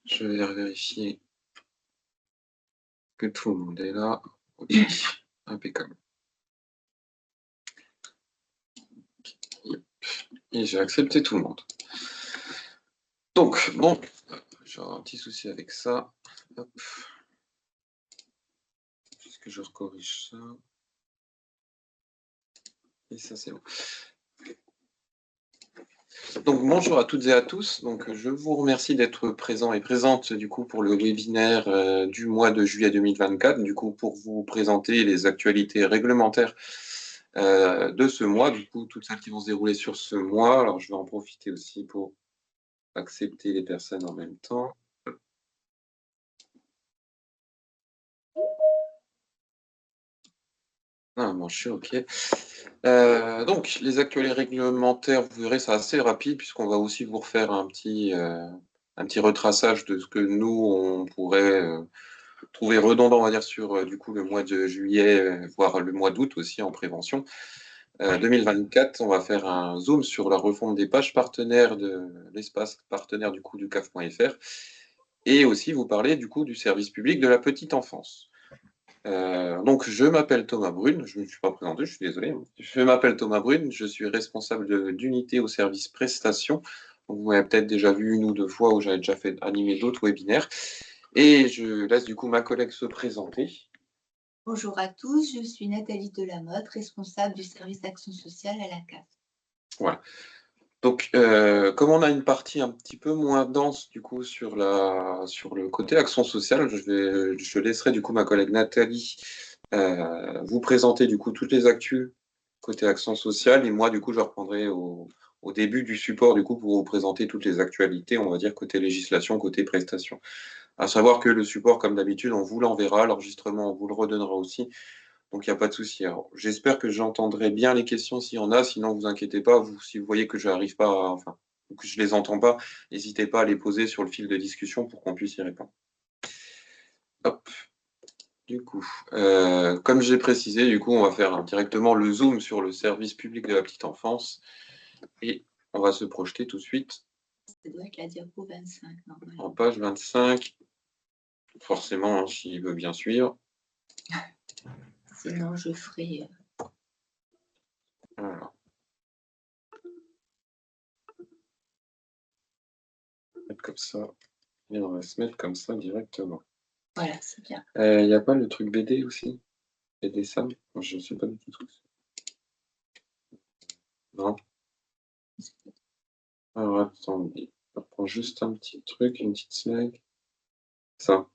Je vais vérifier que tout le monde est là. Ok, impeccable. Et j'ai accepté tout le monde. Donc, bon, j'ai un petit souci avec ça. Hop. Est-ce que je recorrige ça? Et ça, c'est bon. Donc, bonjour à toutes et à tous. Donc, je vous remercie d'être présents et présentes du coup pour le webinaire du mois de juillet 2024, du coup pour vous présenter les actualités réglementaires de ce mois, du coup toutes celles qui vont se dérouler sur ce mois. Alors, je vais en profiter aussi pour accepter les personnes en même temps. Ah, bon, je suis OK. Donc, les actualités réglementaires, vous verrez, c'est assez rapide puisqu'on va aussi vous refaire un petit retraçage de ce que nous, on pourrait trouver redondant, on va dire, sur du coup le mois de juillet, voire le mois d'août aussi en prévention. 2024, on va faire un zoom sur la refonte des pages partenaires de l'espace partenaire du coup du CAF.fr et aussi vous parler du coup du service public de la petite enfance. Donc, je m'appelle Thomas Brune, je ne me suis pas présenté, je suis désolé. Je m'appelle Thomas Brune, je suis responsable d'unité au service prestation. Vous m'avez peut-être déjà vu une ou deux fois où j'avais déjà fait animer d'autres webinaires. Et je laisse du coup ma collègue se présenter. Bonjour à tous, je suis Nathalie Delamotte, responsable du service d'action sociale à la CAF. Voilà. Donc, comme on a une partie un petit peu moins dense du coup sur le côté action sociale, je laisserai du coup ma collègue Nathalie vous présenter du coup toutes les actus côté action sociale et moi du coup je reprendrai au début du support du coup pour vous présenter toutes les actualités, on va dire côté législation, côté prestations. À savoir que le support, comme d'habitude, on vous l'enverra, l'enregistrement, on vous le redonnera aussi. Donc, il n'y a pas de souci. Alors, j'espère que j'entendrai bien les questions s'il y en a. Sinon, vous inquiétez pas. Si vous voyez que je n'arrive pas enfin, ou que je les entends pas, n'hésitez pas à les poser sur le fil de discussion pour qu'on puisse y répondre. Hop. Du coup, comme j'ai précisé, du coup, on va faire directement le zoom sur le service public de la petite enfance. Et on va se projeter tout de suite. Ça doit être la diapo 25, normalement. En page 25. Forcément, hein, s'il veut bien suivre. Sinon, je ferai. Voilà. Comme ça. Et on va se mettre comme ça directement. Voilà, c'est bien. Il n'y a pas le truc BD aussi? BD Sam? Je ne sais pas du tout. Non? Alors attendez, je reprends juste un petit truc, une petite slide. Ça.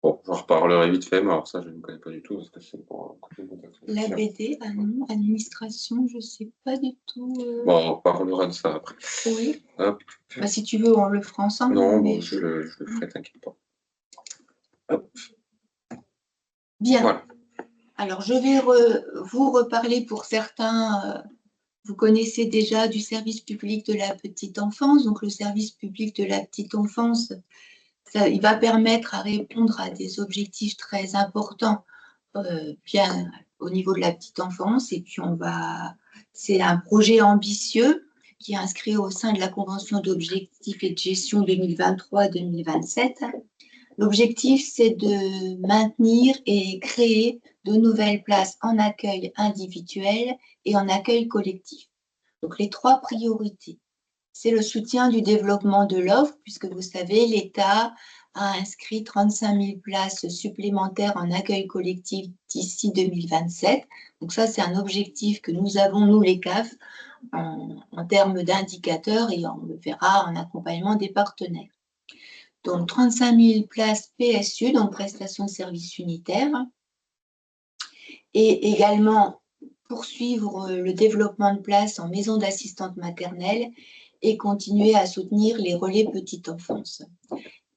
Bon, j'en reparlerai vite fait, mais alors ça, je ne connais pas du tout parce que c'est pour un côté La BD, ah non, administration, je ne sais pas du tout. Bon, on reparlera de ça après. Oui. Hop. Bah, si tu veux, on le fera ensemble. Non, mais bon, je le ferai, t'inquiète pas. Hop. Bien. Voilà. Alors, je vais vous reparler pour certains. Vous connaissez déjà du service public de la petite enfance. Donc, le service public de la petite enfance, il va permettre à répondre à des objectifs très importants bien au niveau de la petite enfance. Et puis, c'est un projet ambitieux qui est inscrit au sein de la Convention d'objectifs et de gestion 2023-2027. L'objectif, c'est de maintenir et créer de nouvelles places en accueil individuel et en accueil collectif. Donc, les trois priorités. C'est le soutien du développement de l'offre, puisque vous savez, l'État a inscrit 35 000 places supplémentaires en accueil collectif d'ici 2027. Donc ça, c'est un objectif que nous avons, nous les CAF, en termes d'indicateurs et on le verra en accompagnement des partenaires. Donc 35 000 places PSU, donc prestation de services unitaires, et également poursuivre le développement de places en maison d'assistante maternelle et continuer à soutenir les relais petite enfance.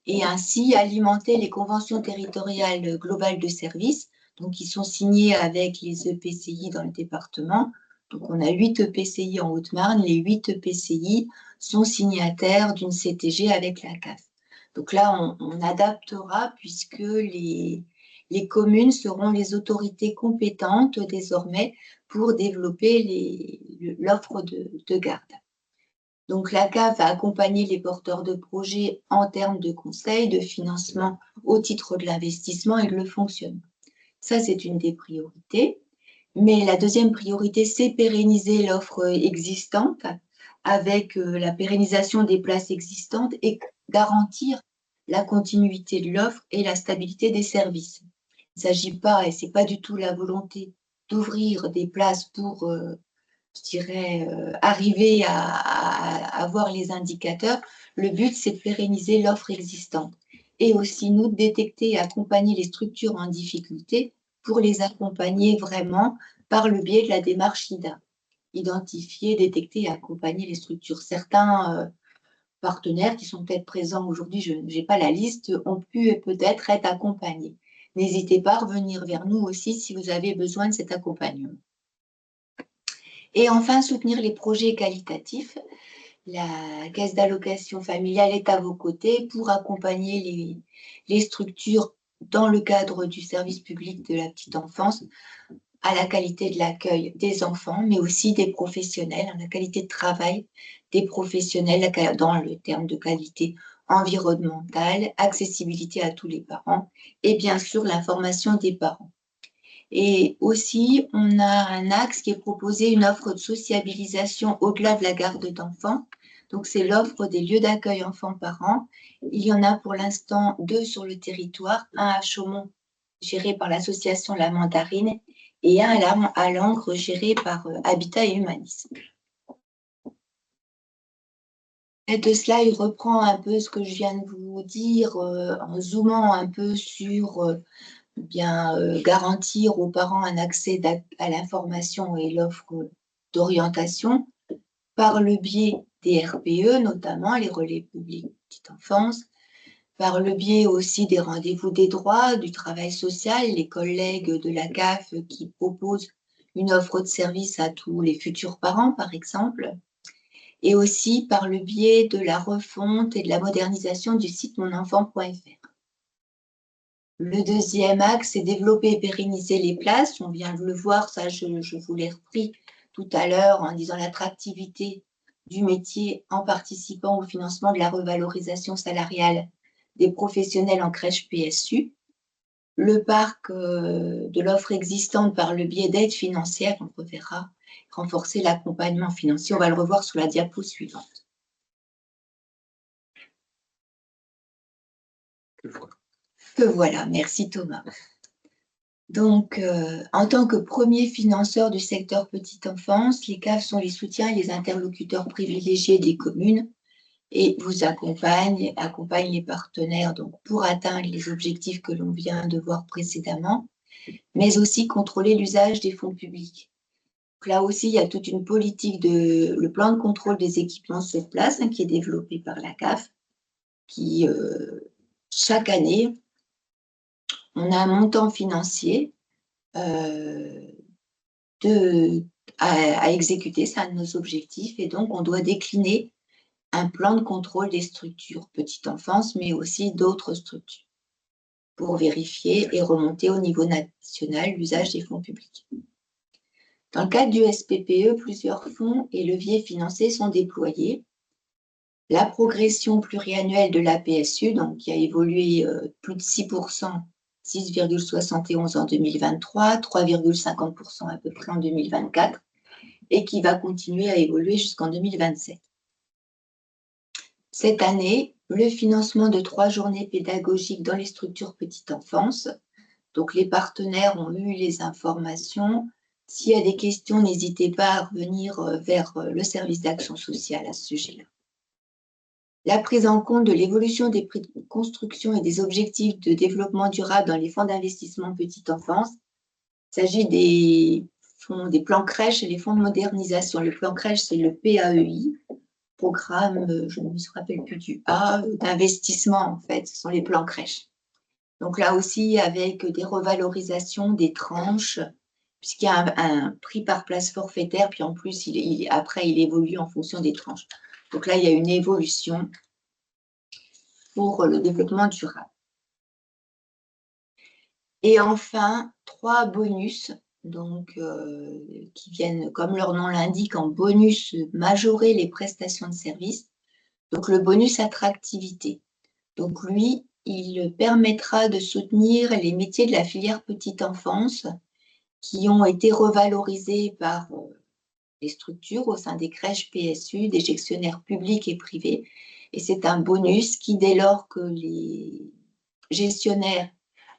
Et ainsi alimenter les conventions territoriales globales de services, donc qui sont signées avec les EPCI dans le département. Donc on a 8 EPCI en Haute-Marne, les 8 EPCI sont signataires d'une CTG avec la CAF. Donc là, on adaptera puisque les communes seront les autorités compétentes désormais pour développer l'offre de garde. Donc, la CAF a accompagné les porteurs de projets en termes de conseils, de financement au titre de l'investissement et de le fonctionnement. Ça, c'est une des priorités. Mais la deuxième priorité, c'est pérenniser l'offre existante avec la pérennisation des places existantes et garantir la continuité de l'offre et la stabilité des services. Il ne s'agit pas, et ce n'est pas du tout la volonté, d'ouvrir des places pour, je dirais, arriver à avoir les indicateurs. Le but, c'est de pérenniser l'offre existante et aussi, nous, de détecter et accompagner les structures en difficulté pour les accompagner vraiment par le biais de la démarche IDA. Identifier, détecter et accompagner les structures. Certains partenaires qui sont peut-être présents aujourd'hui, je n'ai pas la liste, ont pu peut-être être accompagnés. N'hésitez pas à revenir vers nous aussi si vous avez besoin de cet accompagnement. Et enfin, soutenir les projets qualitatifs. La caisse d'allocation familiale est à vos côtés pour accompagner les structures dans le cadre du service public de la petite enfance à la qualité de l'accueil des enfants, mais aussi des professionnels, à la qualité de travail des professionnels dans le terme de qualité environnementale, accessibilité à tous les parents et bien sûr l'information des parents. Et aussi, on a un axe qui est proposé, une offre de sociabilisation au-delà de la garde d'enfants. Donc, c'est l'offre des lieux d'accueil enfants-parents. Il y en a pour l'instant 2 sur le territoire, un à Chaumont, géré par l'association La Mandarine, et un à Langres, géré par Habitat et Humanisme. Et de cela, il reprend un peu ce que je viens de vous dire en zoomant un peu sur garantir aux parents un accès à l'information et l'offre d'orientation par le biais des RPE, notamment les relais publics petite enfance, par le biais aussi des rendez-vous des droits, du travail social, les collègues de la CAF qui proposent une offre de service à tous les futurs parents, par exemple, et aussi par le biais de la refonte et de la modernisation du site monenfant.fr. Le deuxième axe, c'est développer et pérenniser les places. On vient de le voir, ça je vous l'ai repris tout à l'heure en disant l'attractivité du métier en participant au financement de la revalorisation salariale des professionnels en crèche PSU. Le parc de l'offre existante par le biais d'aides financières, on reverra, renforcer l'accompagnement financier. On va le revoir sur la diapo suivante. Que voilà, merci Thomas. Donc, en tant que premier financeur du secteur petite enfance, les CAF sont les soutiens et les interlocuteurs privilégiés des communes et vous accompagnent les partenaires donc, pour atteindre les objectifs que l'on vient de voir précédemment, mais aussi contrôler l'usage des fonds publics. Donc, là aussi, il y a toute une politique le plan de contrôle des équipements sur place qui est développé par la CAF, qui, chaque année, on a un montant financier à exécuter, c'est un de nos objectifs, et donc on doit décliner un plan de contrôle des structures petite enfance, mais aussi d'autres structures, pour vérifier et remonter au niveau national l'usage des fonds publics. Dans le cadre du SPPE, plusieurs fonds et leviers financiers sont déployés. La progression pluriannuelle de la PSU, donc qui a évolué plus de 6%, 6,71 en 2023, 3,50% à peu près en 2024, et qui va continuer à évoluer jusqu'en 2027. Cette année, le financement de 3 journées pédagogiques dans les structures petite enfance. Donc, les partenaires ont eu les informations. S'il y a des questions, n'hésitez pas à revenir vers le service d'action sociale à ce sujet-là. La prise en compte de l'évolution des prix de construction et des objectifs de développement durable dans les fonds d'investissement petite enfance. Il s'agit des plans crèches et les fonds de modernisation. Le plan crèche, c'est le PAEI, programme, je ne me rappelle plus du A, d'investissement en fait, ce sont les plans crèches. Donc là aussi, avec des revalorisations des tranches, puisqu'il y a un prix par place forfaitaire, puis en plus, après, il évolue en fonction des tranches. Donc là, il y a une évolution pour le développement durable. Et enfin, 3 bonus donc qui viennent, comme leur nom l'indique, en bonus majorer les prestations de services. Donc le bonus attractivité. Donc lui, il permettra de soutenir les métiers de la filière petite enfance qui ont été revalorisés par les structures au sein des crèches PSU, des gestionnaires publics et privés. Et c'est un bonus qui, dès lors que les gestionnaires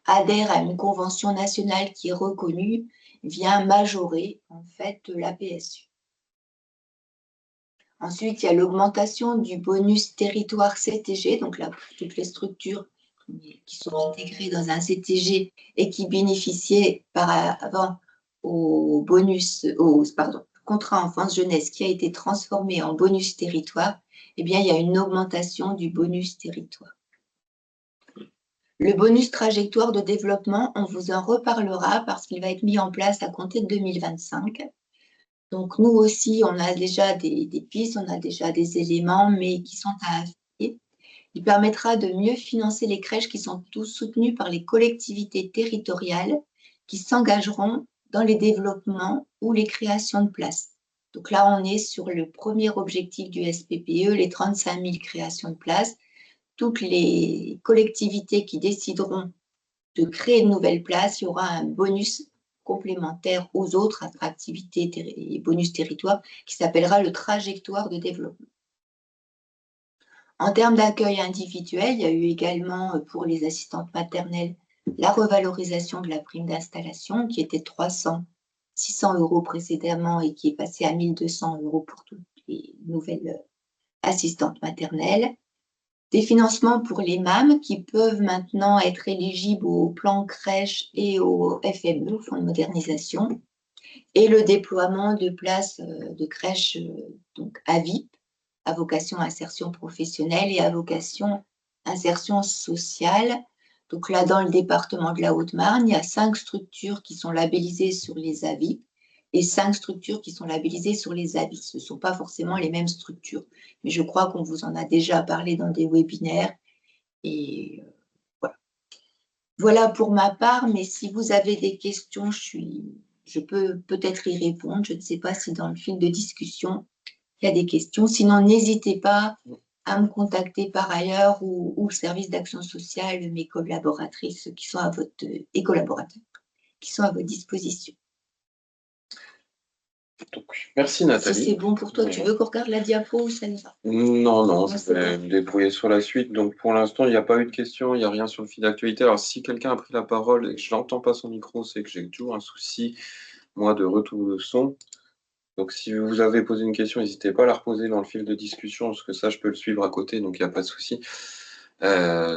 adhèrent à une convention nationale qui est reconnue, vient majorer en fait la PSU. Ensuite, il y a l'augmentation du bonus territoire CTG, donc là, pour toutes les structures qui sont intégrées dans un CTG et qui bénéficiaient par avant au contrat enfance-jeunesse qui a été transformé en bonus territoire, eh bien, il y a une augmentation du bonus territoire. Le bonus trajectoire de développement, on vous en reparlera parce qu'il va être mis en place à compter de 2025. Donc, nous aussi, on a déjà des pistes, on a déjà des éléments, mais qui sont à affiner. Il permettra de mieux financer les crèches qui sont tous soutenues par les collectivités territoriales qui s'engageront dans les développements ou les créations de places. Donc là, on est sur le premier objectif du SPPE, les 35 000 créations de places. Toutes les collectivités qui décideront de créer de nouvelles places, il y aura un bonus complémentaire aux autres attractivités et bonus territoire qui s'appellera le trajectoire de développement. En termes d'accueil individuel, il y a eu également pour les assistantes maternelles la revalorisation de la prime d'installation qui était 600 € précédemment et qui est passée à 1 200 € pour toutes les nouvelles assistantes maternelles. Des financements pour les MAM qui peuvent maintenant être éligibles au plan crèche et au FME, au Fonds de modernisation, et le déploiement de places de crèche donc AVIP, à vocation insertion professionnelle et à vocation insertion sociale. Donc là, dans le département de la Haute-Marne, il y a 5 structures qui sont labellisées sur les AVIP et 5 structures qui sont labellisées sur les AVIS. Ce ne sont pas forcément les mêmes structures, mais je crois qu'on vous en a déjà parlé dans des webinaires. Et voilà. Voilà pour ma part, mais si vous avez des questions, je peux peut-être y répondre. Je ne sais pas si dans le fil de discussion, il y a des questions. Sinon, n'hésitez pas à me contacter par ailleurs ou le service d'action sociale, mes collaboratrices qui sont à votre, et collaborateurs qui sont à votre disposition. Donc, merci Nathalie. Si c'est bon pour toi, tu veux qu'on regarde la diapo ou ça y va? Non, je vais me débrouiller sur la suite. Donc pour l'instant, il n'y a pas eu de questions, il n'y a rien sur le fil d'actualité. Alors si quelqu'un a pris la parole et que je n'entends pas son micro, c'est que j'ai toujours un souci, moi, de retour de son. Donc si vous avez posé une question, n'hésitez pas à la reposer dans le fil de discussion, parce que ça, je peux le suivre à côté, donc il n'y a pas de souci.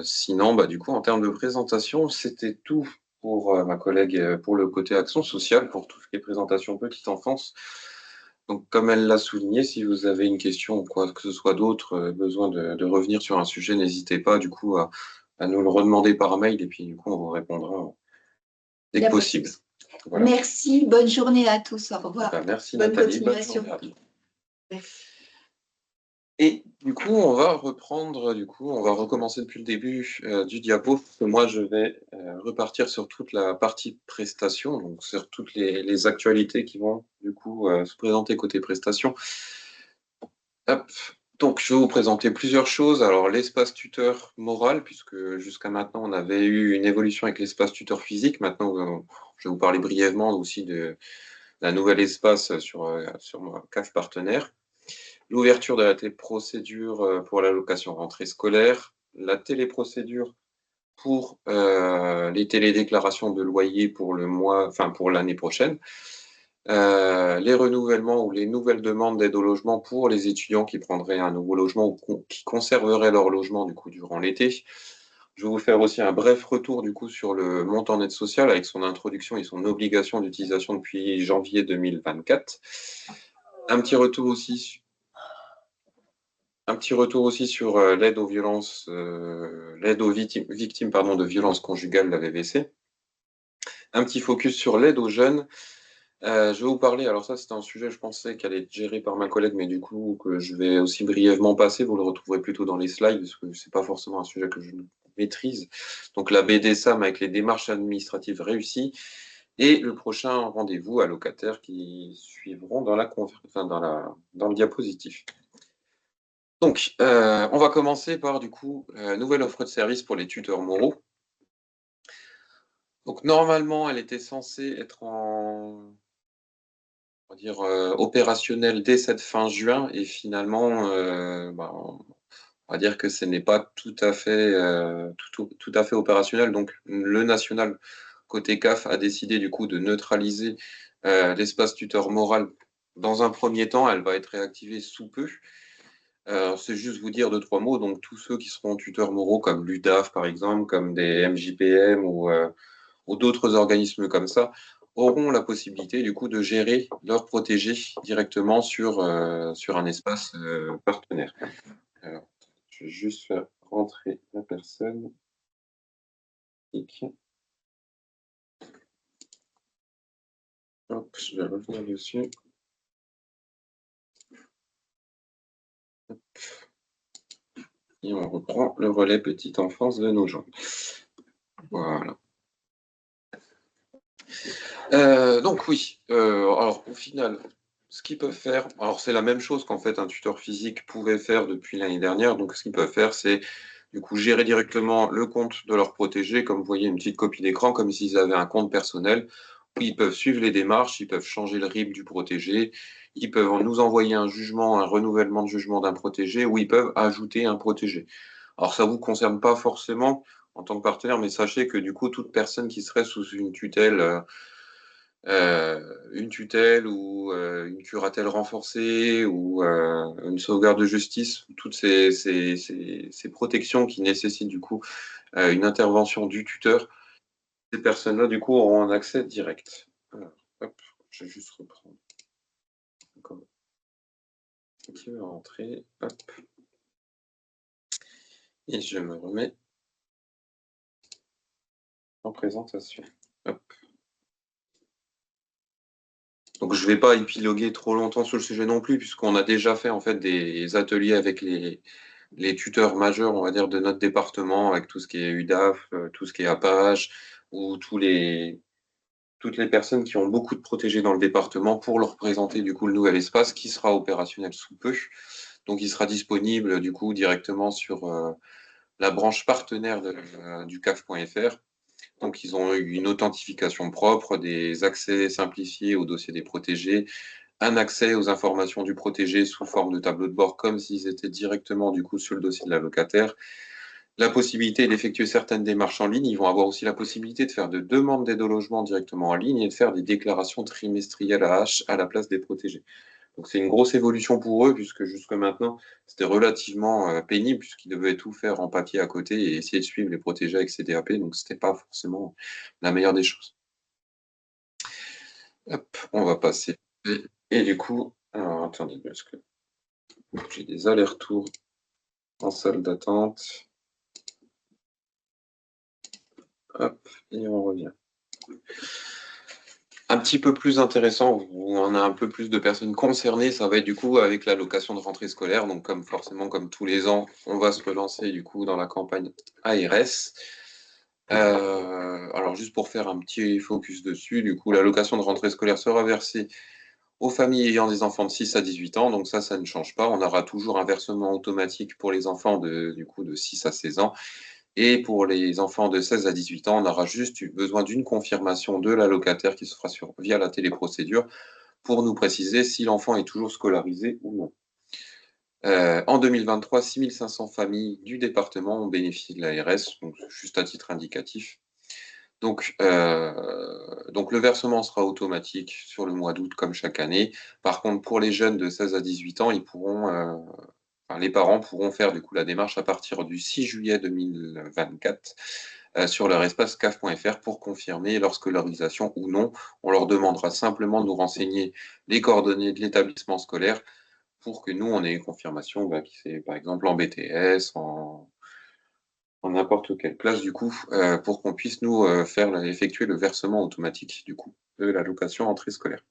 Sinon, du coup, en termes de présentation, c'était tout pour ma collègue, pour le côté action sociale, pour tout ce qui est présentation petite enfance. Donc, comme elle l'a souligné, si vous avez une question ou quoi que ce soit d'autre, besoin de revenir sur un sujet, n'hésitez pas du coup à nous le redemander par mail et puis du coup on vous répondra dès que possible. Voilà. Merci, bonne journée à tous, au revoir. Merci bonne Nathalie, continuation. Bonne journée à tous. Et du coup, on va recommencer depuis le début du diapo. Moi, je vais repartir sur toute la partie prestation, donc sur toutes les actualités qui vont du coup se présenter côté prestation. Hop. Donc, je vais vous présenter plusieurs choses. Alors, l'espace tuteur moral, puisque jusqu'à maintenant, on avait eu une évolution avec l'espace tuteur physique. Maintenant, je vais vous parler brièvement aussi d'un nouvel espace sur ma CAF partenaire. L'ouverture de la téléprocédure pour l'allocation rentrée scolaire, la téléprocédure pour les télédéclarations de loyer pour l'année prochaine, les renouvellements ou les nouvelles demandes d'aide au logement pour les étudiants qui prendraient un nouveau logement ou qui conserveraient leur logement du coup durant l'été. Je vais vous faire aussi un bref retour du coup sur le montant d'aide sociale avec son introduction et son obligation d'utilisation depuis janvier 2024. Un petit retour aussi sur l'aide aux violences, l'aide aux victimes de violences conjugales, la VVC. Un petit focus sur l'aide aux jeunes. Je vais vous parler, alors ça c'était un sujet, je pensais qu'elle est gérée par ma collègue, mais du coup que je vais aussi brièvement passer, vous le retrouverez plutôt dans les slides, parce que c'est pas forcément un sujet que je maîtrise. Donc la BDSAM avec les démarches administratives réussies, et le prochain rendez-vous à locataires qui suivront dans dans le diapositif. Donc, on va commencer par, du coup, nouvelle offre de service pour les tuteurs moraux. Donc, normalement, elle était censée être on va dire, opérationnelle dès cette fin juin, et finalement, on va dire que ce n'est pas tout à fait, tout à fait opérationnel. Donc, le national, côté CAF, a décidé, du coup, de neutraliser l'espace tuteur moral. Dans un premier temps, elle va être réactivée sous peu. C'est juste vous dire deux, trois mots. Donc, tous ceux qui seront tuteurs moraux, comme l'UDAF, par exemple, comme des MJPM ou d'autres organismes comme ça, auront la possibilité, du coup, de gérer leurs protégés directement sur un espace partenaire. Alors, je vais juste faire rentrer la personne. Hop, je vais revenir dessus. Et on reprend le relais petite enfance de nos gens. Voilà. Donc oui, alors au final, ce qu'ils peuvent faire, alors c'est la même chose qu'en fait un tuteur physique pouvait faire depuis l'année dernière. Donc ce qu'ils peuvent faire, c'est du coup gérer directement le compte de leur protégé, comme vous voyez une petite copie d'écran, comme s'ils avaient un compte personnel, où ils peuvent suivre les démarches, ils peuvent changer le RIB du protégé, ils peuvent nous envoyer un jugement, un renouvellement de jugement d'un protégé, ou ils peuvent ajouter un protégé. Alors ça vous concerne pas forcément en tant que partenaire, mais sachez que du coup toute personne qui serait sous une tutelle ou une curatelle renforcée ou une sauvegarde de justice, toutes ces protections qui nécessitent du coup une intervention du tuteur, ces personnes-là du coup auront un accès direct. Alors, hop, je vais juste reprendre. Encore. Qui va rentrer, hop, et je me remets en présentation. Hop. Donc je ne vais pas épiloguer trop longtemps sur le sujet non plus, puisqu'on a déjà fait en fait des ateliers avec les tuteurs majeurs, on va dire, de notre département, avec tout ce qui est UDAF, tout ce qui est APAGE, ou toutes les personnes qui ont beaucoup de protégés dans le département, pour leur présenter du coup le nouvel espace qui sera opérationnel sous peu. Donc il sera disponible du coup directement sur la branche partenaire du CAF.fr. Donc, ils ont eu une authentification propre, des accès simplifiés au dossier des protégés, un accès aux informations du protégé sous forme de tableau de bord, comme s'ils étaient directement du coup sur le dossier de la locataire, la possibilité d'effectuer certaines démarches en ligne. Ils vont avoir aussi la possibilité de faire de demandes d'aide au logement directement en ligne et de faire des déclarations trimestrielles à H à la place des protégés. Donc c'est une grosse évolution pour eux, puisque jusque maintenant, c'était relativement pénible, puisqu'ils devaient tout faire en papier à côté et essayer de suivre les protégés avec CDAP, donc c'était pas forcément la meilleure des choses. Hop, on va passer. Et du coup, alors attendez, parce que j'ai des allers-retours en salle d'attente. Hop, et on revient. Un petit peu plus intéressant, où on a un peu plus de personnes concernées, ça va être du coup avec l'allocation de rentrée scolaire. Donc comme forcément, comme tous les ans, on va se relancer du coup dans la campagne ARS. Alors juste pour faire un petit focus dessus, du coup l'allocation de rentrée scolaire sera versée aux familles ayant des enfants de 6 à 18 ans. Donc ça ne change pas. On aura toujours un versement automatique pour les enfants du coup de 6 à 16 ans. Et pour les enfants de 16 à 18 ans, on aura juste eu besoin d'une confirmation de l'allocataire qui se fera via la téléprocédure pour nous préciser si l'enfant est toujours scolarisé ou non. En 2023, 6500 familles du département ont bénéficié de l'ARS, donc juste à titre indicatif. Donc le versement sera automatique sur le mois d'août comme chaque année. Par contre, pour les jeunes de 16 à 18 ans, les parents pourront faire du coup la démarche à partir du 6 juillet 2024 sur leur espace CAF.fr pour confirmer leur scolarisation ou non. On leur demandera simplement de nous renseigner les coordonnées de l'établissement scolaire pour que nous, on ait une confirmation qui c'est par exemple en BTS, en n'importe quelle classe du coup, pour qu'on puisse nous effectuer le versement automatique du coup de l'allocation entrée scolaire.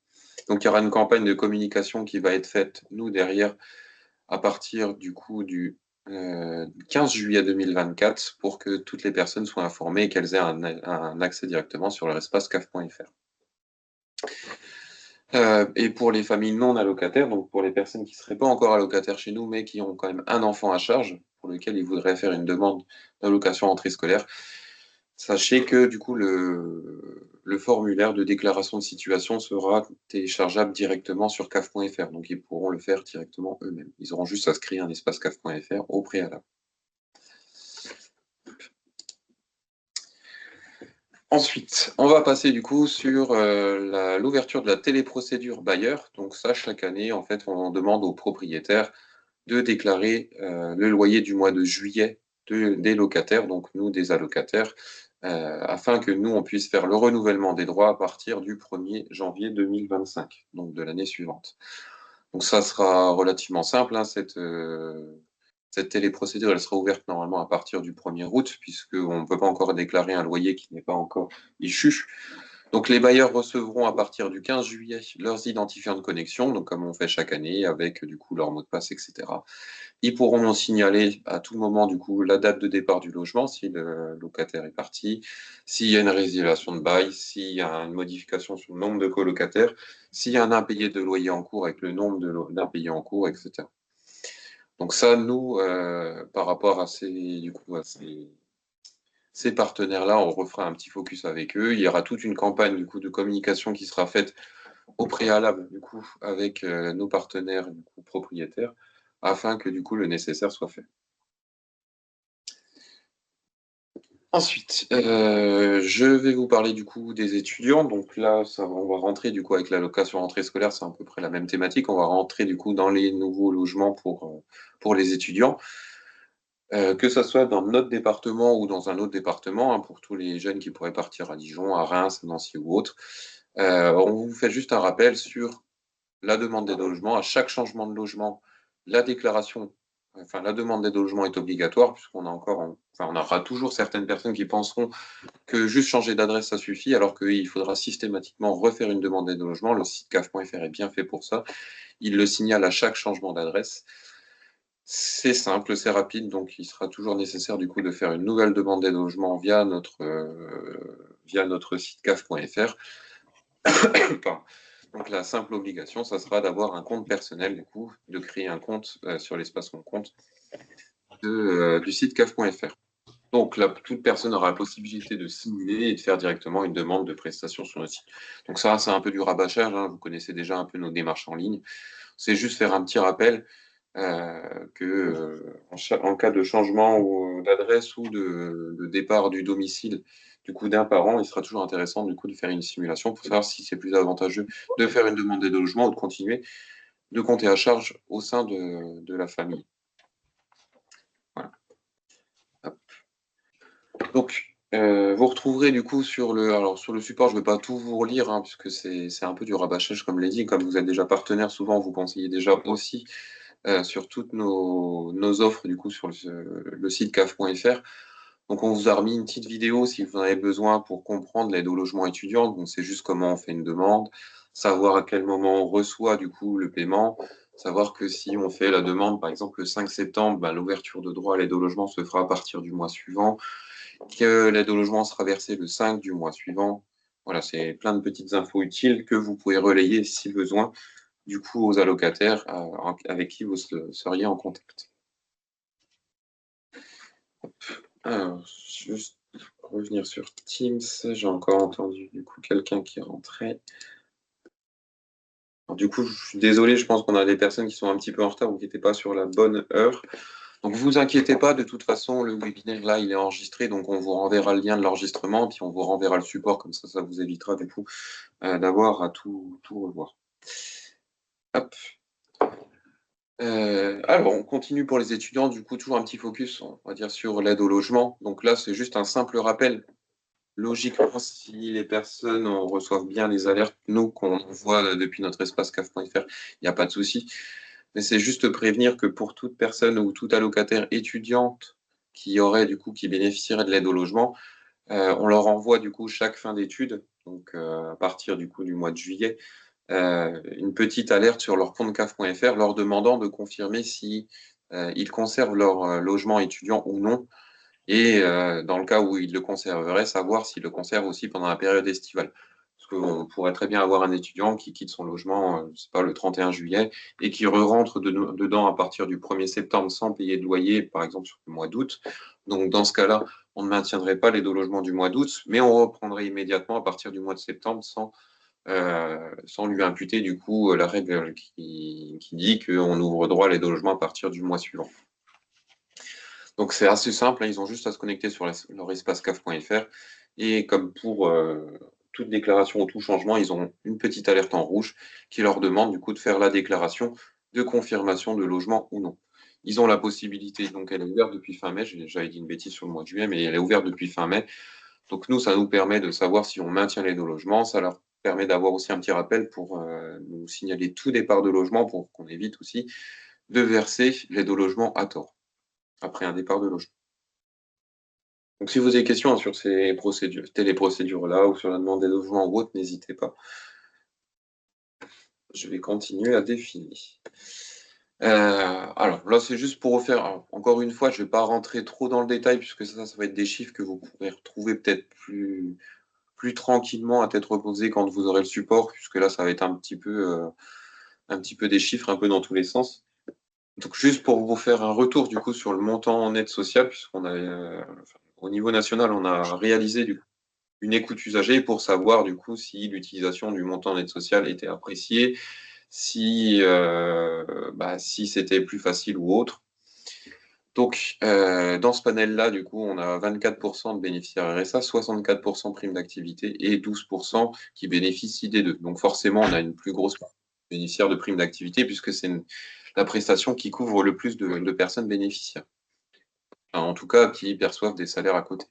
Donc il y aura une campagne de communication qui va être faite, nous, derrière, à partir du coup du 15 juillet 2024 pour que toutes les personnes soient informées et qu'elles aient un accès directement sur leur espace CAF.fr. Et pour les familles non allocataires, donc pour les personnes qui ne seraient pas encore allocataires chez nous, mais qui ont quand même un enfant à charge, pour lequel ils voudraient faire une demande d'allocation rentrée scolaire, sachez que du coup le formulaire de déclaration de situation sera téléchargeable directement sur CAF.fr, donc ils pourront le faire directement eux-mêmes. Ils auront juste à se créer un espace CAF.fr au préalable. Ensuite, on va passer du coup sur l'ouverture de la téléprocédure bailleur. Donc ça, chaque année, en fait, on demande aux propriétaires de déclarer le loyer du mois de juillet des locataires, donc nous des allocataires, afin que nous, on puisse faire le renouvellement des droits à partir du 1er janvier 2025, donc de l'année suivante. Donc ça sera relativement simple, hein, cette téléprocédure, elle sera ouverte normalement à partir du 1er août, puisqu'on ne peut pas encore déclarer un loyer qui n'est pas encore issu. Donc les bailleurs recevront à partir du 15 juillet leurs identifiants de connexion, donc comme on fait chaque année, avec du coup leur mot de passe, etc. Ils pourront nous signaler à tout moment du coup la date de départ du logement, si le locataire est parti, s'il y a une résiliation de bail, s'il y a une modification sur le nombre de colocataires, s'il y a un impayé de loyer en cours avec le nombre d'impayés en cours, etc. Donc ça, nous, par rapport à ces partenaires-là, on refera un petit focus avec eux. Il y aura toute une campagne du coup, de communication qui sera faite au préalable du coup, avec nos partenaires du coup, propriétaires afin que du coup, le nécessaire soit fait. Ensuite, je vais vous parler du coup des étudiants. Donc là, on va rentrer du coup avec l'allocation rentrée scolaire, c'est à peu près la même thématique. On va rentrer du coup dans les nouveaux logements pour les étudiants. Que ça soit dans notre département ou dans un autre département, hein, pour tous les jeunes qui pourraient partir à Dijon, à Reims, à Nancy ou autre. On vous fait juste un rappel sur la demande d'aide au logement. À chaque changement de logement, la demande d'aide au logement est obligatoire, puisqu'on a on aura toujours certaines personnes qui penseront que juste changer d'adresse, ça suffit, alors qu'il faudra systématiquement refaire une demande d'aide au logement. Le site CAF.fr est bien fait pour ça. Il le signale à chaque changement d'adresse. C'est simple, c'est rapide, donc il sera toujours nécessaire du coup de faire une nouvelle demande d'aide au logement via notre site caf.fr. Donc la simple obligation, ça sera d'avoir un compte personnel, du coup, de créer un compte sur l'espace Mon compte du site caf.fr. Donc là, toute personne aura la possibilité de simuler et de faire directement une demande de prestation sur le site. Donc ça, c'est un peu du rabâchage, hein, vous connaissez déjà un peu nos démarches en ligne. C'est juste faire un petit rappel en cas de changement d'adresse ou de départ du domicile du coup d'un parent, il sera toujours intéressant du coup de faire une simulation pour savoir si c'est plus avantageux de faire une demande d'aide au logement ou de continuer de compter à charge au sein de la famille. Voilà. Donc, vous retrouverez du coup sur le support, je ne vais pas tout vous relire, hein, puisque c'est un peu du rabâchage, comme je l'ai dit. Comme vous êtes déjà partenaire, souvent vous conseillez déjà aussi sur toutes nos offres du coup sur le site caf.fr. Donc on vous a remis une petite vidéo si vous en avez besoin pour comprendre l'aide au logement étudiant. Donc c'est juste comment on fait une demande, savoir à quel moment on reçoit du coup le paiement, savoir que si on fait la demande par exemple le 5 septembre, ben, l'ouverture de droit à l'aide au logement se fera à partir du mois suivant, que l'aide au logement sera versée le 5 du mois suivant. Voilà, c'est plein de petites infos utiles que vous pouvez relayer si besoin du coup aux allocataires avec qui vous seriez en contact. Alors, juste revenir sur Teams, j'ai encore entendu du coup quelqu'un qui rentrait. Alors, du coup, je suis désolé, je pense qu'on a des personnes qui sont un petit peu en retard ou qui n'étaient pas sur la bonne heure. Donc, vous inquiétez pas, de toute façon, le webinaire là, il est enregistré, donc on vous renverra le lien de l'enregistrement, puis on vous renverra le support, comme ça vous évitera du coup d'avoir à tout revoir. Hop. Alors, on continue pour les étudiants, du coup, toujours un petit focus, on va dire, sur l'aide au logement. Donc là, c'est juste un simple rappel. Logiquement, si les personnes reçoivent bien les alertes, nous, qu'on voit depuis notre espace caf.fr, il n'y a pas de souci. Mais c'est juste prévenir que pour toute personne ou tout allocataire étudiante qui bénéficierait de l'aide au logement, on leur envoie du coup chaque fin d'études, donc à partir du coup du mois de juillet, une petite alerte sur leur compte caf.fr leur demandant de confirmer si ils conservent leur logement étudiant ou non. Et dans le cas où ils le conserveraient, savoir s'ils le conservent aussi pendant la période estivale. Parce qu'on pourrait très bien avoir un étudiant qui quitte son logement, je sais pas, le 31 juillet et qui re-rentre dedans à partir du 1er septembre sans payer de loyer, par exemple sur le mois d'août. Donc dans ce cas-là, on ne maintiendrait pas l'aide au logement du mois d'août, mais on reprendrait immédiatement à partir du mois de septembre sans lui imputer du coup la règle qui dit qu'on ouvre droit à l'aide au logement à partir du mois suivant. Donc c'est assez simple, hein, ils ont juste à se connecter sur leur espace caf.fr et comme pour toute déclaration ou tout changement, ils ont une petite alerte en rouge qui leur demande du coup de faire la déclaration de confirmation de logement ou non. Ils ont la possibilité, donc elle est ouverte depuis fin mai, j'avais dit une bêtise sur le mois de juillet, mais elle est ouverte depuis fin mai. Donc nous, ça nous permet de savoir si on maintient l'aide au logement, ça leur permet d'avoir aussi un petit rappel pour nous signaler tout départ de logement pour qu'on évite aussi de verser l'aide au logement à tort après un départ de logement. Donc, si vous avez des questions hein, sur ces procédures-là ou sur la demande des logements ou autre, n'hésitez pas. Je vais continuer à définir. Alors là, c'est juste pour refaire. Alors, encore une fois, je ne vais pas rentrer trop dans le détail puisque ça va être des chiffres que vous pourrez retrouver peut-être plus tranquillement à tête reposée quand vous aurez le support, puisque là, ça va être un petit peu des chiffres un peu dans tous les sens. Donc, juste pour vous faire un retour du coup sur le montant en aide sociale, puisqu'on a au niveau national, on a réalisé du coup une écoute usagée pour savoir du coup si l'utilisation du montant en aide sociale était appréciée, si c'était plus facile ou autre. Donc, dans ce panel-là, du coup, on a 24% de bénéficiaires RSA, 64% prime d'activité et 12% qui bénéficient des deux. Donc, forcément, on a une plus grosse bénéficiaire de prime d'activité puisque c'est la prestation qui couvre le plus de personnes bénéficiaires. Enfin, en tout cas, qui perçoivent des salaires à côté.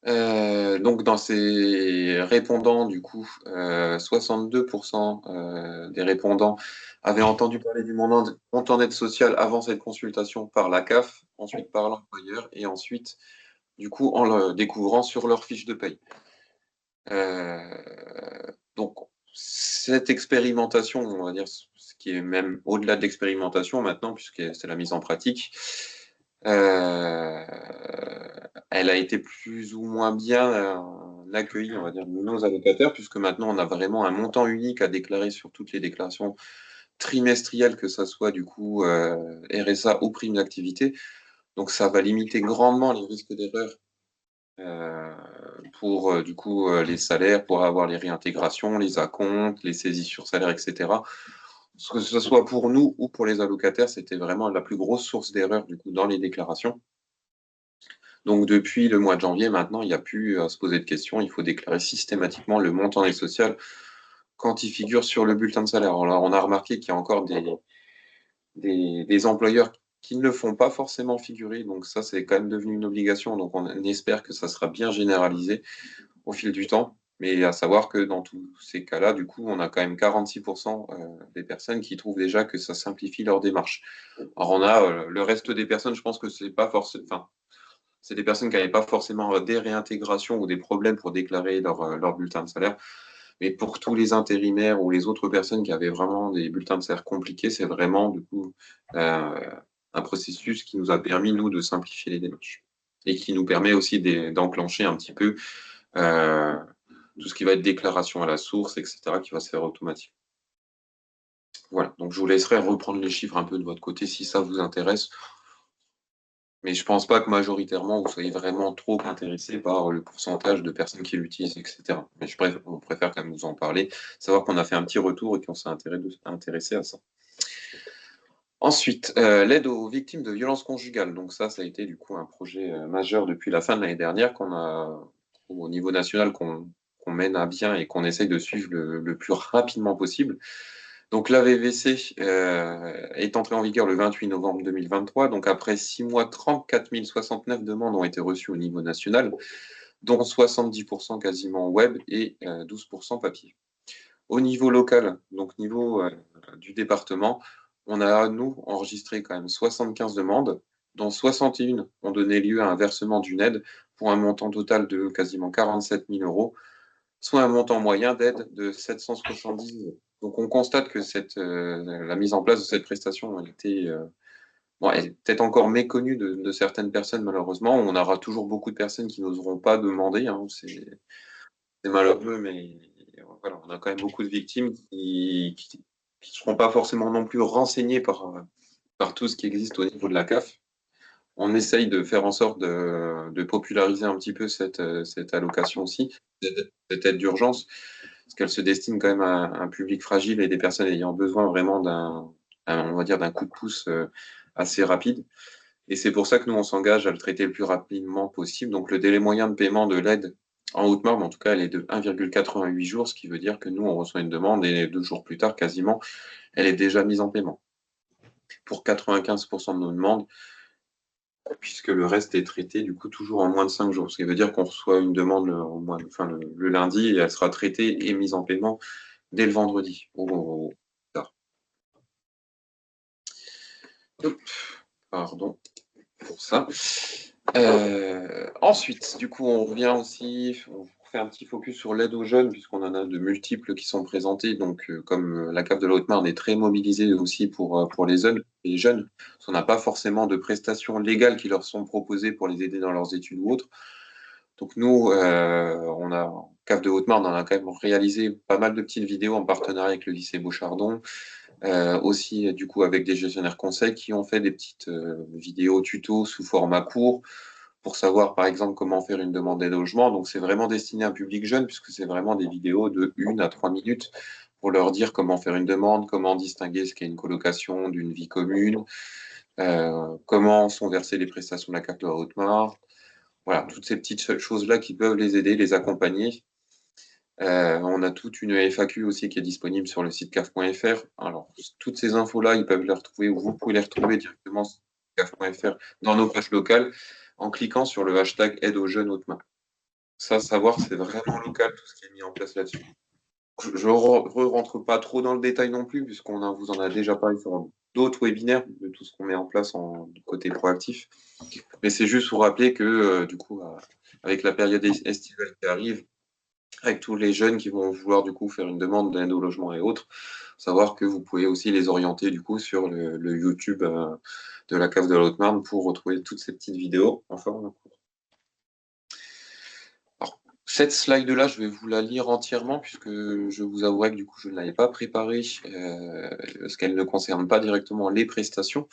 Donc, dans ces répondants, du coup, 62% des répondants avaient entendu parler du montant d'aide sociale avant cette consultation par la CAF, ensuite par l'employeur et ensuite, du coup, en le découvrant sur leur fiche de paye. Donc, cette expérimentation, on va dire, ce qui est même au-delà de l'expérimentation maintenant, puisque c'est la mise en pratique, elle a été plus ou moins bien accueillie, on va dire, de nos allocataires, puisque maintenant on a vraiment un montant unique à déclarer sur toutes les déclarations trimestrielles, que ça soit du coup RSA ou prime d'activité. Donc ça va limiter grandement les risques d'erreur pour du coup les salaires, pour avoir les réintégrations, les acomptes, les saisies sur salaire, etc. Que ce soit pour nous ou pour les allocataires, c'était vraiment la plus grosse source d'erreur du coup dans les déclarations. Donc depuis le mois de janvier, maintenant, il n'y a plus à se poser de questions. Il faut déclarer systématiquement le montant d'aide sociale quand il figure sur le bulletin de salaire. Alors, on a remarqué qu'il y a encore des employeurs qui ne le font pas forcément figurer. Donc ça, c'est quand même devenu une obligation. Donc on espère que ça sera bien généralisé au fil du temps. Mais à savoir que dans tous ces cas-là, du coup, on a quand même 46% des personnes qui trouvent déjà que ça simplifie leur démarche. Alors on a le reste des personnes, je pense que c'est pas forcément... Enfin, c'est des personnes qui n'avaient pas forcément des réintégrations ou des problèmes pour déclarer leur bulletin de salaire. Mais pour tous les intérimaires ou les autres personnes qui avaient vraiment des bulletins de salaire compliqués, c'est vraiment du coup un processus qui nous a permis, nous, de simplifier les démarches. Et qui nous permet aussi d'enclencher un petit peu tout ce qui va être déclaration à la source, etc., qui va se faire automatiquement. Voilà, donc je vous laisserai reprendre les chiffres un peu de votre côté si ça vous intéresse. Mais je pense pas que majoritairement vous soyez vraiment trop intéressé par le pourcentage de personnes qui l'utilisent, etc. Mais on préfère quand même vous en parler, savoir qu'on a fait un petit retour et qu'on s'est intéressé à ça. Ensuite, l'aide aux victimes de violences conjugales. Donc ça a été du coup un projet majeur depuis la fin de l'année dernière qu'on a au niveau national qu'on mène à bien et qu'on essaye de suivre le plus rapidement possible. Donc la VVC est entrée en vigueur le 28 novembre 2023. Donc après 6 mois, 34 069 demandes ont été reçues au niveau national, dont 70% quasiment web et 12% papier. Au niveau local, donc niveau du département, on a, nous, enregistré quand même 75 demandes, dont 61 ont donné lieu à un versement d'une aide pour un montant total de quasiment 47 000 euros, soit un montant moyen d'aide de 770 euros. Donc on constate que la mise en place de cette prestation elle est peut-être encore méconnue de certaines personnes malheureusement. On aura toujours beaucoup de personnes qui n'oseront pas demander. Hein, c'est malheureux, mais voilà, on a quand même beaucoup de victimes qui ne seront pas forcément non plus renseignées par tout ce qui existe au niveau de la CAF. On essaye de faire en sorte de populariser un petit peu cette allocation aussi, cette aide d'urgence, parce qu'elle se destine quand même à un public fragile et des personnes ayant besoin vraiment on va dire, d'un coup de pouce assez rapide. Et c'est pour ça que nous, on s'engage à le traiter le plus rapidement possible. Donc, le délai moyen de paiement de l'aide en Haute-Marne, en tout cas, elle est de 1,88 jours, ce qui veut dire que nous, on reçoit une demande et 2 jours plus tard, quasiment, elle est déjà mise en paiement. Pour 95% de nos demandes, puisque le reste est traité, du coup, toujours en moins de 5 jours. Ce qui veut dire qu'on reçoit une demande le lundi et elle sera traitée et mise en paiement dès le vendredi. Tard. Hop, pardon pour ça. Ensuite, du coup, on revient aussi, on fait un petit focus sur l'aide aux jeunes, puisqu'on en a de multiples qui sont présentés. Donc, comme la CAF de la Haute-Marne est très mobilisée aussi pour les jeunes, parce qu'on n'a pas forcément de prestations légales qui leur sont proposées pour les aider dans leurs études ou autres. Donc, nous, CAF de Haute-Marne, on a quand même réalisé pas mal de petites vidéos en partenariat avec le lycée Beauchardon, aussi du coup avec des gestionnaires conseils qui ont fait des petites vidéos tutos sous format court pour savoir par exemple comment faire une demande d'aide au logement. Donc c'est vraiment destiné à un public jeune puisque c'est vraiment des vidéos de 1 à 3 minutes pour leur dire comment faire une demande, comment distinguer ce qu'est une colocation d'une vie commune, comment sont versées les prestations de la carte de la Haute-Marne. Voilà, toutes ces petites choses-là qui peuvent les aider, les accompagner. On a toute une FAQ aussi qui est disponible sur le site caf.fr. Alors, toutes ces infos-là, ils peuvent les retrouver ou vous pouvez les retrouver directement sur caf.fr dans nos pages locales en cliquant sur le hashtag aide aux jeunes Haute-Marne. Ça, savoir, c'est vraiment local tout ce qui est mis en place là-dessus. Je ne rentre pas trop dans le détail non plus, puisqu'on vous en a déjà parlé sur d'autres webinaires de tout ce qu'on met en place en côté proactif. Mais c'est juste pour rappeler que, du coup, avec la période estivale qui arrive, avec tous les jeunes qui vont vouloir du coup faire une demande d'aide au logement et autres, savoir que vous pouvez aussi les orienter du coup sur le YouTube de la CAF de la Haute-Marne pour retrouver toutes ces petites vidéos en forme court. Alors, cette slide-là, je vais vous la lire entièrement puisque je vous avouerai que du coup je ne l'avais pas préparée parce qu'elle ne concerne pas directement les prestations.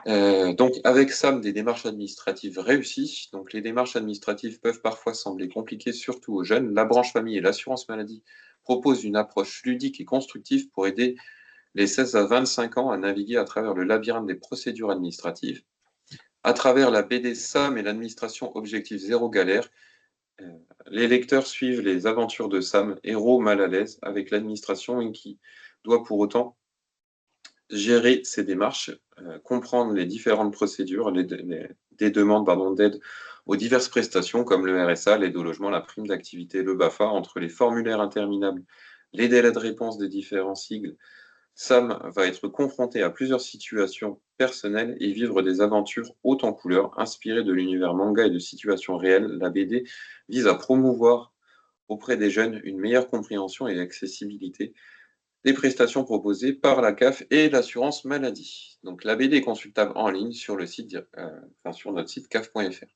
Donc, avec SAM, des démarches administratives réussies. Donc, les démarches administratives peuvent parfois sembler compliquées, surtout aux jeunes. La branche famille et l'assurance maladie proposent une approche ludique et constructive pour aider les 16 à 25 ans à naviguer à travers le labyrinthe des procédures administratives. À travers la BD SAM et l'administration Objectif Zéro Galère, les lecteurs suivent les aventures de Sam, héros mal à l'aise avec l'administration et qui doit pour autant gérer ces démarches, comprendre les différentes procédures, des demandes d'aide aux diverses prestations comme le RSA, l'aide au logement, la prime d'activité, le BAFA, entre les formulaires interminables, les délais de réponse des différents sigles. Sam va être confronté à plusieurs situations personnelles et vivre des aventures hautes en couleurs, inspirées de l'univers manga et de situations réelles. La BD vise à promouvoir auprès des jeunes une meilleure compréhension et accessibilité des prestations proposées par la CAF et l'assurance maladie. Donc la BD est consultable en ligne sur le site, sur notre site caf.fr.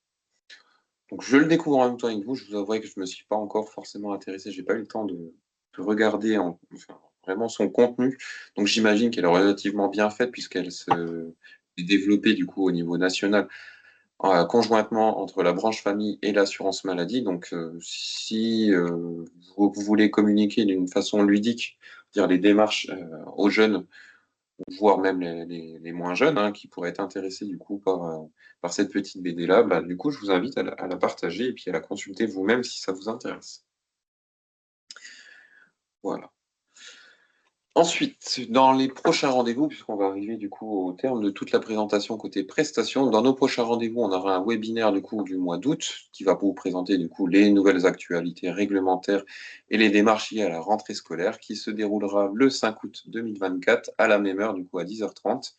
Donc je le découvre en même temps avec vous. Je vous avouerai que je ne me suis pas encore forcément intéressé. J'ai pas eu le temps de regarder vraiment son contenu. Donc j'imagine qu'elle est relativement bien faite puisqu'elle se est développée du coup au niveau national conjointement entre la branche famille et l'assurance maladie. Donc, si vous voulez communiquer d'une façon ludique, dire les démarches aux jeunes, voire même les moins jeunes, hein, qui pourraient être intéressés du coup par cette petite BD-là, bah, du coup, je vous invite à la partager et puis à la consulter vous-même si ça vous intéresse. Voilà. Ensuite, dans les prochains rendez-vous, puisqu'on va arriver du coup au terme de toute la présentation côté prestations, dans nos prochains rendez-vous, on aura un webinaire du coup du mois d'août qui va vous présenter du coup les nouvelles actualités réglementaires et les démarches liées à la rentrée scolaire qui se déroulera le 5 août 2024 à la même heure du coup à 10h30.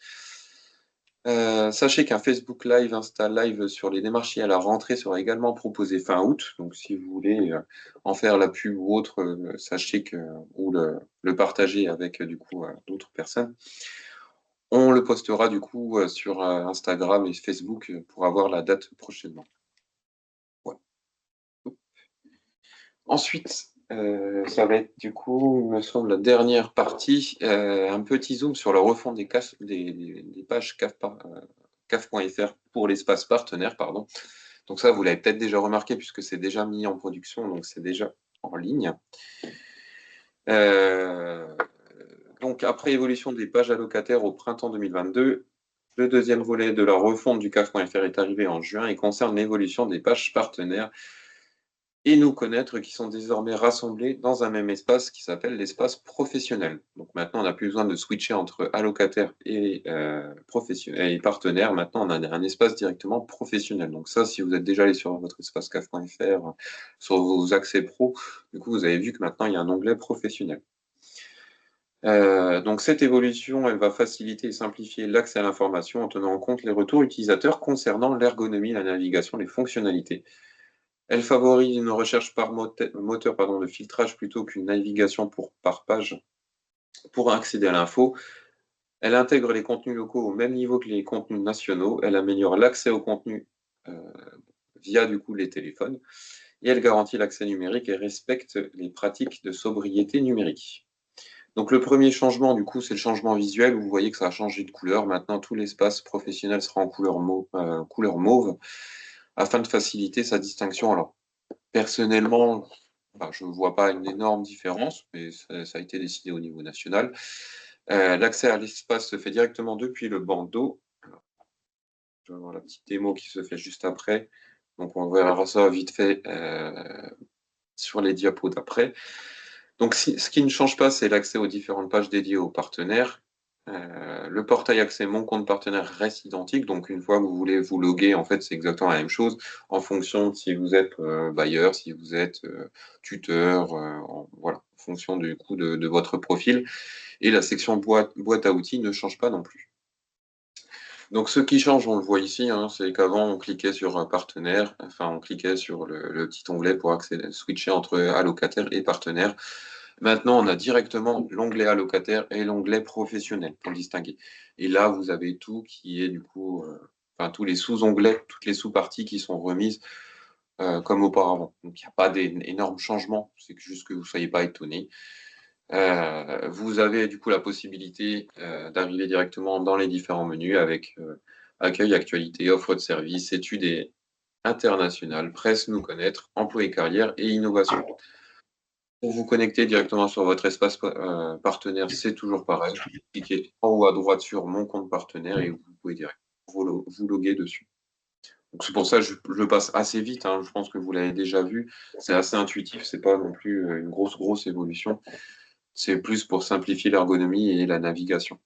Sachez qu'un Facebook Live, Insta Live sur les démarches liées à la rentrée sera également proposé fin août. Donc, si vous voulez en faire la pub ou autre, sachez que ou le partager avec du coup d'autres personnes. On le postera du coup sur Instagram et Facebook pour avoir la date prochainement. Voilà. Ensuite, ça va être du coup, il me semble, la dernière partie, un petit zoom sur la refonte des pages CAF.fr pour l'espace partenaire, pardon. Donc ça, vous l'avez peut-être déjà remarqué puisque c'est déjà mis en production, donc c'est déjà en ligne. Donc après évolution des pages allocataires au printemps 2022, le deuxième volet de la refonte du CAF.fr est arrivé en juin et concerne l'évolution des pages partenaires et nous connaître qui sont désormais rassemblés dans un même espace qui s'appelle l'espace professionnel. Donc maintenant, on n'a plus besoin de switcher entre allocataires et, et partenaires. Maintenant, on a un espace directement professionnel. Donc ça, si vous êtes déjà allé sur votre espace CAF.fr, sur vos accès pro, du coup, vous avez vu que maintenant, il y a un onglet professionnel. Donc cette évolution, elle va faciliter et simplifier l'accès à l'information en tenant en compte les retours utilisateurs concernant l'ergonomie, la navigation, les fonctionnalités. Elle favorise une recherche par moteur de filtrage plutôt qu'une navigation par page pour accéder à l'info. Elle intègre les contenus locaux au même niveau que les contenus nationaux. Elle améliore l'accès aux contenus euh, via du coup les téléphones. Et elle garantit l'accès numérique et respecte les pratiques de sobriété numérique. Donc le premier changement, du coup, c'est le changement visuel. Vous voyez que ça a changé de couleur. Maintenant, tout l'espace professionnel sera en couleur mauve afin de faciliter sa distinction. Alors, personnellement, je ne vois pas une énorme différence, mais ça a été décidé au niveau national. L'accès à l'espace se fait directement depuis le bandeau. Je vais voir la petite démo qui se fait juste après. Donc, on verra ça vite fait sur les diapos d'après. Donc, ce qui ne change pas, c'est l'accès aux différentes pages dédiées aux partenaires. Le portail accès Mon compte partenaire reste identique. Donc, une fois que vous voulez vous loguer, en fait, c'est exactement la même chose en fonction de si vous êtes bailleur, si vous êtes tuteur, voilà, en fonction du coup de votre profil. Et la section boîte à outils ne change pas non plus. Donc, ce qui change, on le voit ici, hein, c'est qu'avant, on cliquait sur un partenaire, enfin, on cliquait sur le petit onglet pour switcher entre allocataire et partenaire. Maintenant, on a directement l'onglet allocataire et l'onglet professionnel pour le distinguer. Et là, vous avez tout qui est du coup, enfin, tous les sous-onglets, toutes les sous-parties qui sont remises comme auparavant. Donc, il n'y a pas d'énormes changements, c'est juste que vous ne soyez pas étonnés. Vous avez du coup la possibilité d'arriver directement dans les différents menus avec accueil, actualité, offre de services, études et internationales, presse, nous connaître, emploi et carrière et innovation. Pour vous connecter directement sur votre espace partenaire, c'est toujours pareil. Cliquez en haut à droite sur mon compte partenaire et vous pouvez directement vous loguer dessus. Donc c'est pour ça que je passe assez vite, hein. Je pense que vous l'avez déjà vu. C'est assez intuitif, c'est pas non plus une grosse évolution. C'est plus pour simplifier l'ergonomie et la navigation.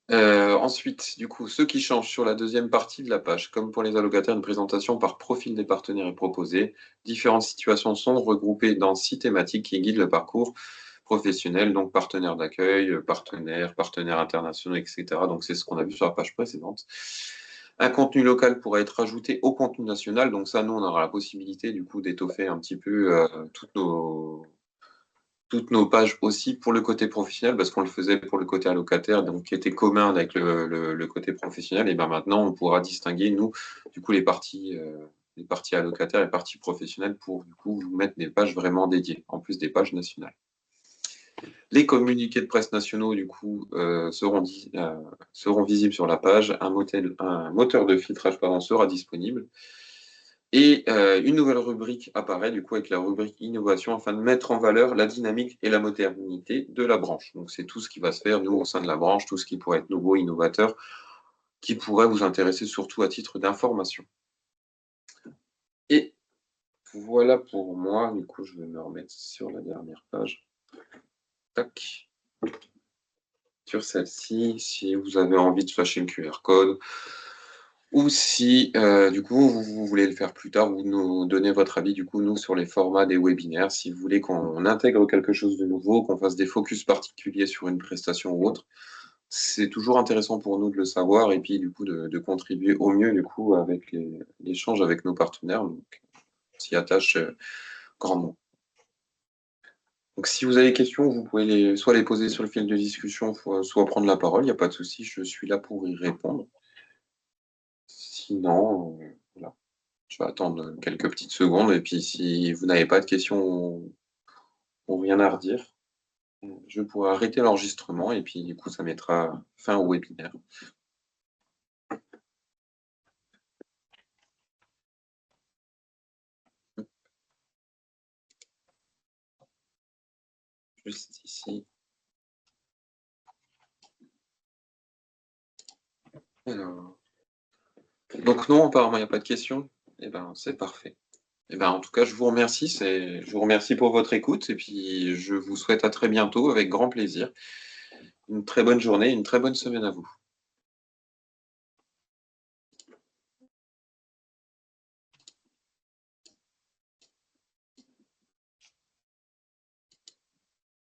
Ensuite, du coup, ce qui change sur la deuxième partie de la page, comme pour les allocataires, une présentation par profil des partenaires est proposée. Différentes situations sont regroupées dans 6 thématiques qui guident le parcours professionnel, donc partenaires d'accueil, partenaires internationaux, etc. Donc c'est ce qu'on a vu sur la page précédente. Un contenu local pourrait être ajouté au contenu national, donc ça, nous, on aura la possibilité du coup d'étoffer un petit peu toutes nos pages aussi pour le côté professionnel, parce qu'on le faisait pour le côté allocataire, donc qui était commun avec le côté professionnel. Et bien maintenant, on pourra distinguer, nous, du coup, les parties allocataires et les parties professionnelles pour, du coup, vous mettre des pages vraiment dédiées, en plus des pages nationales. Les communiqués de presse nationaux, du coup, seront visibles sur la page. Un moteur de filtrage, sera disponible. Et une nouvelle rubrique apparaît du coup avec la rubrique innovation afin de mettre en valeur la dynamique et la modernité de la branche. Donc c'est tout ce qui va se faire, nous, au sein de la branche, tout ce qui pourrait être nouveau, innovateur, qui pourrait vous intéresser surtout à titre d'information. Et voilà pour moi, du coup je vais me remettre sur la dernière page. Tac. Sur celle-ci, si vous avez envie de flasher le QR code, ou si, du coup, vous voulez le faire plus tard, vous nous donnez votre avis, du coup, nous, sur les formats des webinaires, si vous voulez qu'on intègre quelque chose de nouveau, qu'on fasse des focus particuliers sur une prestation ou autre, c'est toujours intéressant pour nous de le savoir et puis, du coup, de contribuer au mieux, du coup, avec l'échange avec nos partenaires. Donc, on s'y attache grandement. Donc, si vous avez des questions, vous pouvez soit les poser sur le fil de discussion, soit prendre la parole, il n'y a pas de souci, je suis là pour y répondre. Sinon, voilà. Je vais attendre quelques petites secondes et puis si vous n'avez pas de questions ou rien à redire, je pourrai arrêter l'enregistrement et puis du coup, ça mettra fin au webinaire. Juste ici. Alors, donc non, apparemment, il n'y a pas de questions. Eh ben, c'est parfait. Eh ben, en tout cas, je vous remercie. Je vous remercie pour votre écoute et puis je vous souhaite à très bientôt avec grand plaisir. Une très bonne journée, une très bonne semaine à vous.